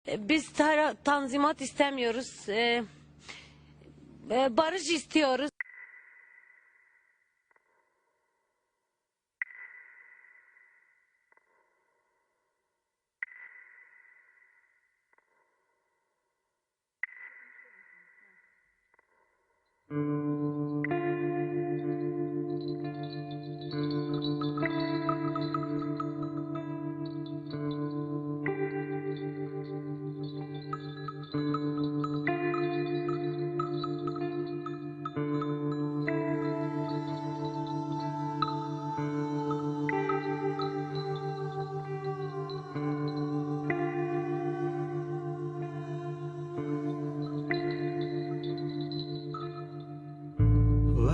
Biz tanzimat istemiyoruz. Barış istiyoruz.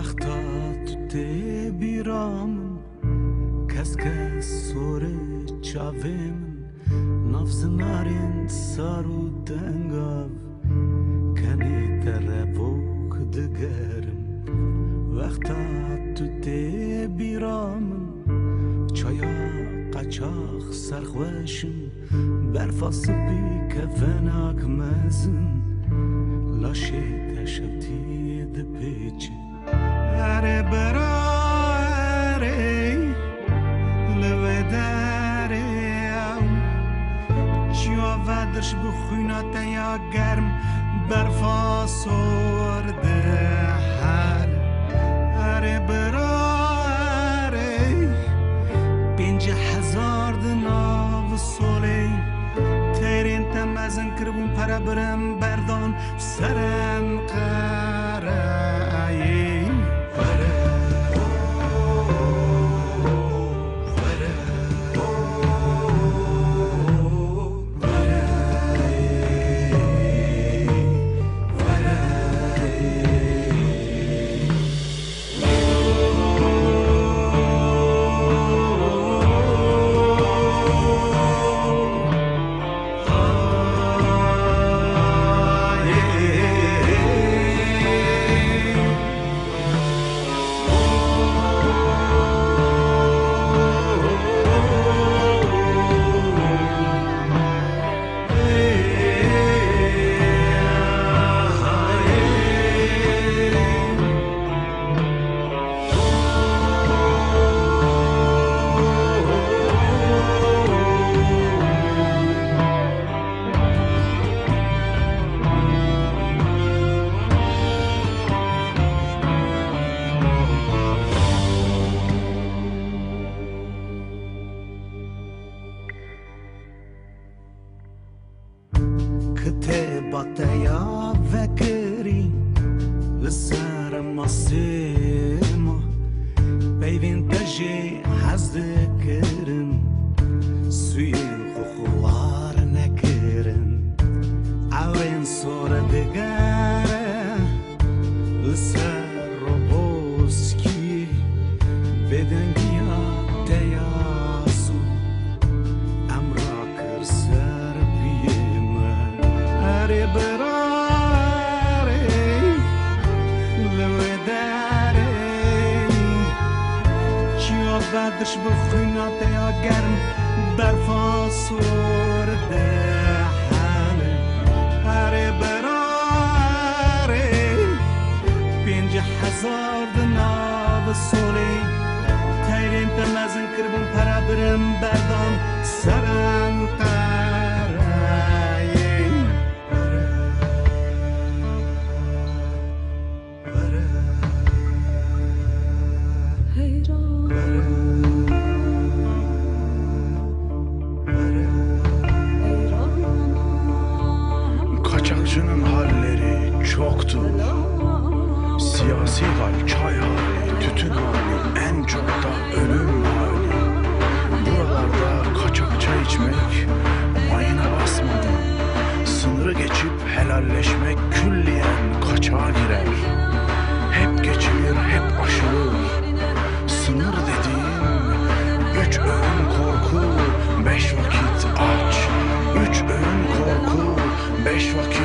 وقتا تو ته بیرامن کس سوره چاوه من نفس نارین سارو دنگاو کنی تربوک دگرم وقتا تو ته بیرامن چایا قچاق سرخوشم برفاس بی کفناک مزن لاشی تشبتی دپیچه اره براره لوداره چیا ودرش بخوینات یا گرم برفا سورده حال اره براره 5000 دناو سولی تیرین تمزن کربون پرا برم بردان سرم قرایی Bataya vekeri لسر ماسیما بیوین تجی حزد کرن سوی خوار نکرن عوین سور دگره لسر روبوسکی بدنگیا دیاسو امرا کرسر بیمه اره براره لوداره چیا بدش بخوینات یا گرم برفا سورده حاله اره براره 5000 دناب سولی تیرین تمزن کربون پرا برم بردان سرم Kaçakçının halleri çoktur. Siyasi hal, çay hali, tütün hali, en çok da ölüm hali. Buralarda kaçak çay içmek, mayına basmadan, sınırı geçip helalleşmek külliyen kaçağa girer. Hep geçilir, hep aşılır. Sınır dediğin 3 öğün korku, 5 vakit aç. 3 öğün korku, 5 vakit